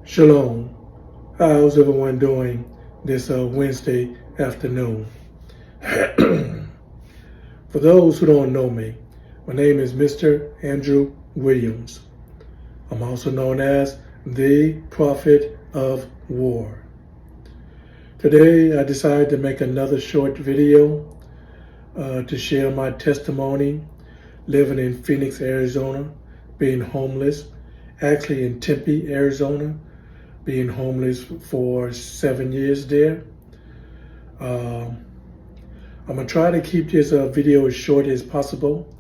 Shalom. How's everyone doing this Wednesday afternoon? For those who don't know me, my name is Mr. Andrew Williams. I'm also known as the Prophet of War. Today I decided to make another short video to share my testimony living in Phoenix, Arizona, being homeless, actually in Tempe, Arizona, being homeless for 7 years there. I'm going to try to keep this video as short as possible,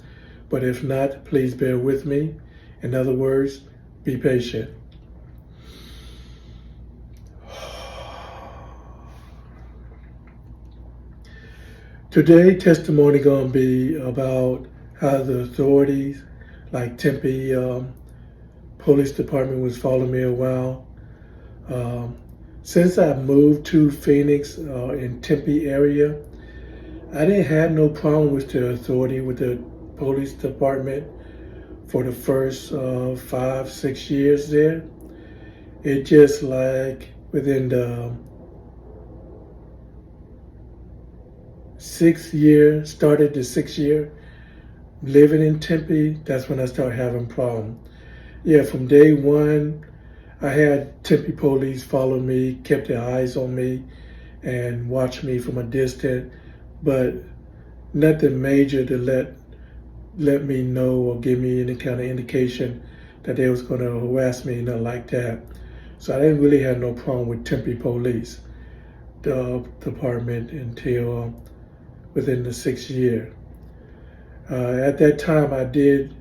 but if not, please bear with me. In other words, be patient. Today, testimony going to be about how the authorities, like Tempe Police Department, was following me around. Since I moved to Phoenix in Tempe area, I didn't have no problem with the authority, with the police department for the first 5-6 years there. It just like within the 6th year, started the 6th year living in Tempe, that's when I started having problems. Yeah, from day one, I had Tempe police follow me, kept their eyes on me, and watch me from a distance, but nothing major to let me know or give me any kind of indication that they was going to harass me, nothing like that. So I didn't really have no problem with Tempe Police Department until within the 6th year. At that time, I did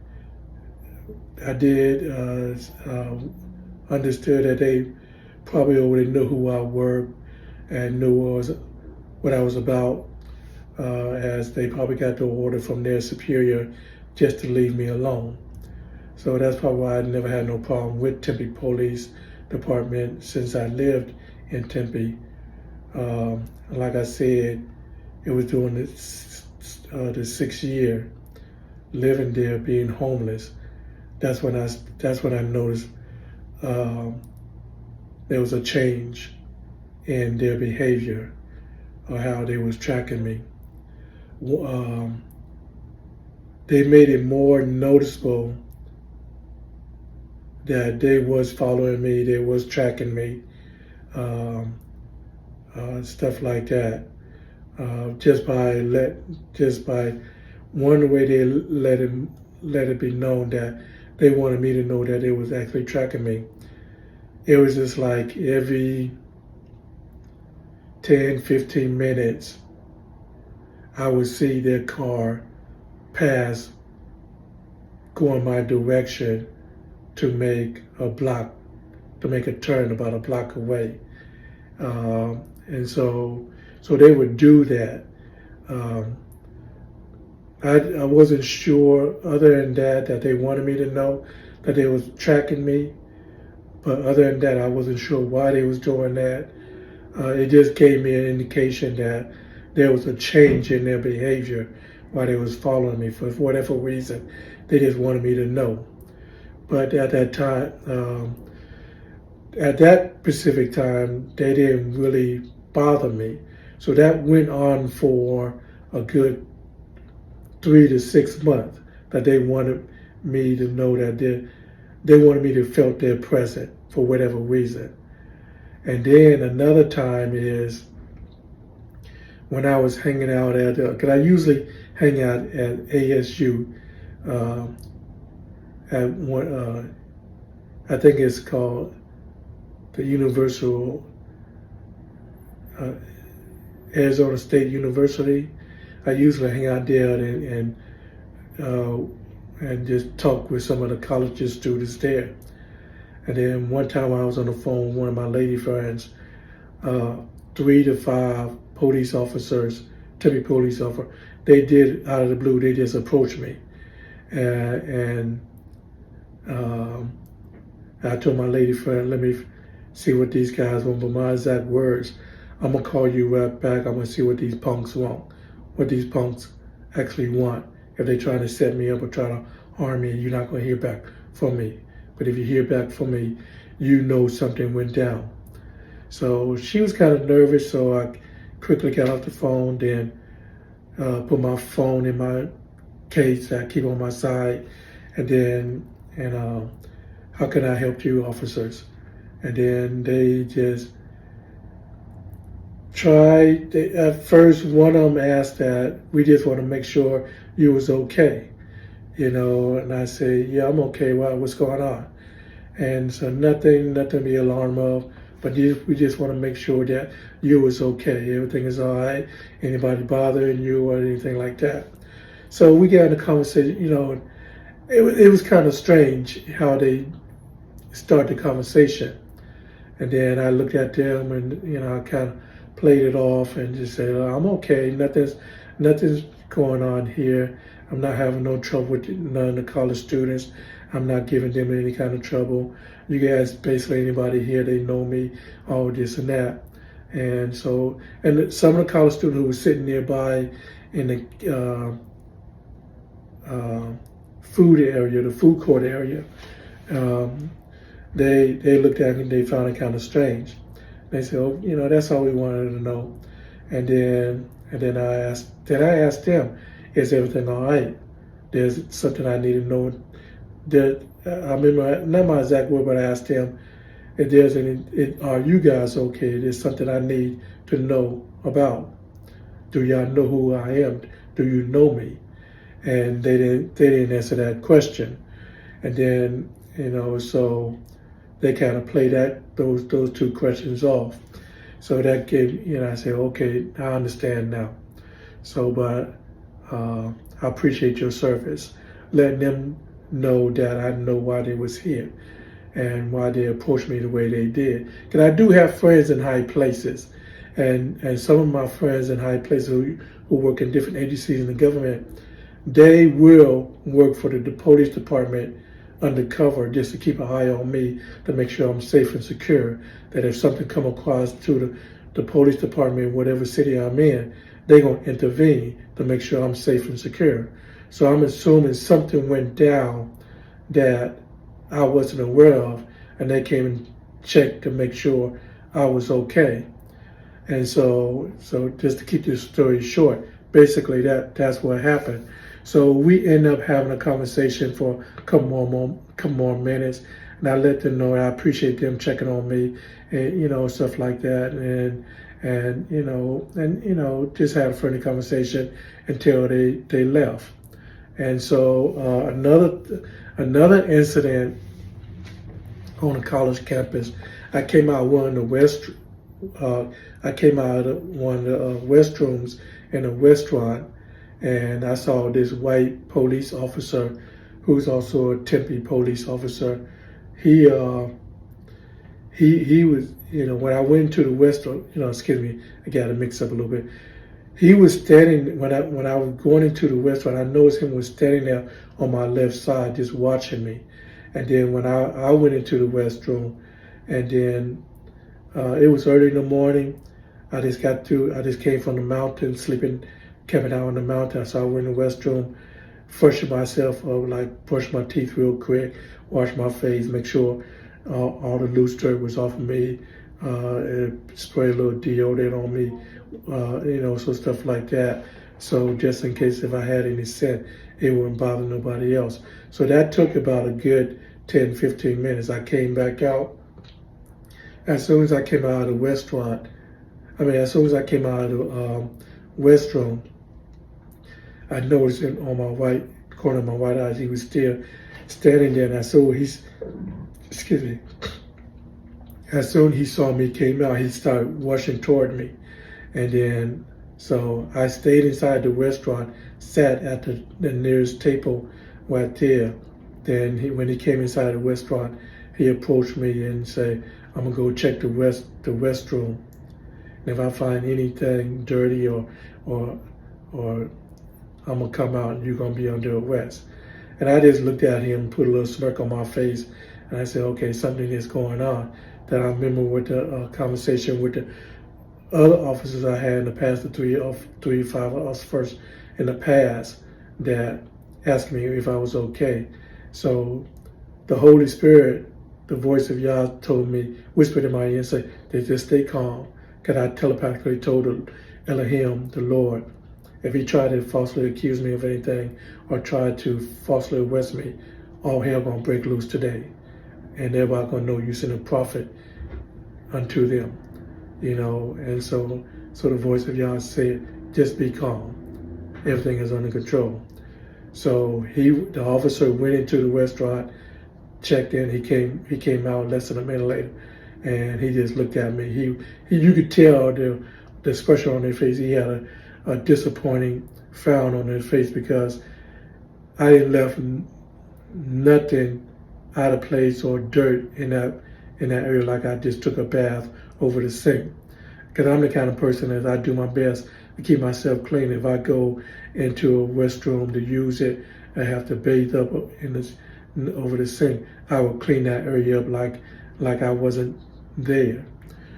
understood that they probably already knew who I were and knew what I was about, as they probably got the order from their superior just to leave me alone. So that's probably why I never had no problem with Tempe Police Department since I lived in Tempe. Like I said, it was during the 6th year living there, being homeless. That's when I noticed there was a change in their behavior or how they was tracking me. They made it more noticeable that they was following me, they was tracking me, stuff like that. Just by one way they let it be known that they wanted me to know that they was actually tracking me. It was just like every 10-15 minutes, I would see their car pass, going my direction to make a turn about a block away. And so they would do that. I wasn't sure, other than that they wanted me to know that they was tracking me. But other than that, I wasn't sure why they was doing that. It just gave me an indication that there was a change in their behavior while they was following me. For whatever reason, they just wanted me to know. But at that time, at that specific time, they didn't really bother me. So that went on for a good 3 to 6 months, that they wanted me to know that they wanted me to felt their presence for whatever reason. And then another time is when I was hanging out at, because I usually hang out at ASU, at one, I think it's called the Universal Arizona State University. I usually hang out there and just talk with some of the college students there. And then one time I was on the phone with one of my lady friends, 3 to 5 police officers, Tempe police officer, they did, out of the blue, they just approached me. And I told my lady friend, let me see what these guys want, but my exact words, I'm gonna call you right back, I'm gonna see what these punks want, what these punks actually want. If they're trying to set me up or try to harm me, you're not gonna hear back from me. But if you hear back from me, you know something went down. So she was kind of nervous, so I quickly got off the phone, then put my phone in my case that I keep on my side, and then, how can I help you, officers? And then they just tried. At first, one of them asked that we just want to make sure you was okay, and I say, yeah, I'm okay. What's going on? And so nothing to be alarmed of, but we just want to make sure that you was okay. Everything is all right. Anybody bothering you or anything like that. So we got in a conversation, it was kind of strange how they start the conversation. And then I looked at them and, I kind of played it off and just said, oh, I'm okay. Nothing's going on here. I'm not having no trouble with none of the college students. I'm not giving them any kind of trouble. You guys, basically anybody here, they know me, all this and that. And so, and some of the college students who were sitting nearby in the food area, the food court area, they looked at me and they found it kind of strange. They said, oh, that's all we wanted to know. And then I asked them, is everything all right? There's something I need to know. I remember, not my exact word, but I asked them, if there's are you guys okay? There's something I need to know about. Do y'all know who I am? Do you know me? And they didn't answer that question. And then, so they kind of played those two questions off. So that gave, I said, okay, I understand now. So, but I appreciate your service. Letting them know that I know why they was here and why they approached me the way they did. Because I do have friends in high places. And some of my friends in high places who work in different agencies in the government, they will work for the police department undercover just to keep an eye on me to make sure I'm safe and secure. That if something come across to the police department in whatever city I'm in, they're going to intervene to make sure I'm safe and secure. So I'm assuming something went down that I wasn't aware of, and they came and checked to make sure I was okay. And so just to keep this story short, basically that's what happened. So we end up having a conversation for a couple more minutes, and I let them know I appreciate them checking on me, and stuff like that, and just had a friendly conversation until they left. And so another incident on a college campus, I came out of one of the restrooms in a restaurant, and I saw this white police officer, who's also a Tempe police officer. He was, when I went to the restaurant, excuse me, I got to mix up a little bit. He was standing, when I was going into the restaurant, I noticed him was standing there on my left side, just watching me. And then when I went into the restroom, and then it was early in the morning. I just came from the mountain, camping out on the mountain. So I went in the restroom, freshened myself up, brush my teeth real quick, wash my face, make sure all the loose dirt was off of me, spray a little deodorant on me, so stuff like that. So just in case if I had any scent, it wouldn't bother nobody else. So that took about a good 10, 15 minutes. I came back out. As soon as I came out of the restaurant, as soon as I came out of the restroom, I noticed on my right corner of my right eye, he was still standing there, and I saw excuse me, as soon as he saw me came out, he started rushing toward me. And then, so I stayed inside the restaurant, sat at the nearest table right there. Then when he came inside the restaurant, he approached me and said, I'm gonna go check the restroom. And if I find anything dirty or I'm gonna come out and you're gonna be under arrest. And I just looked at him, put a little smirk on my face, and I said, okay, something is going on. Then I remember with the conversation with the other officers I had in the past, the three, 5 officers in the past, that asked me if I was okay. So the Holy Spirit the voice of Yah told me, whispered in my ear, and said, just stay calm. Because I telepathically told Elohim, the Lord, if he tried to falsely accuse me of anything or tried to falsely arrest me, all hell gonna break loose today. And everybody gonna know you sent a prophet unto them. And so the voice of Yah said, just be calm. Everything is under control. So the officer went into the restaurant, checked in. He came out less than a minute later, and he just looked at me. You could tell the expression on his face. He had a disappointing frown on his face because I didn't left nothing out of place or dirt in that area, like I just took a bath over the sink. Because I'm the kind of person that I do my best to keep myself clean. If I go into a restroom to use it, I have to bathe up over the sink, I will clean that area up like I wasn't there.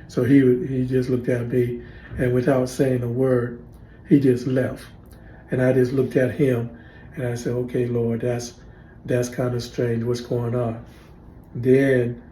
So he just looked at me, and without saying a word, he just left. And I just looked at him, and I said, okay, Lord, that's kind of strange. What's going on? Then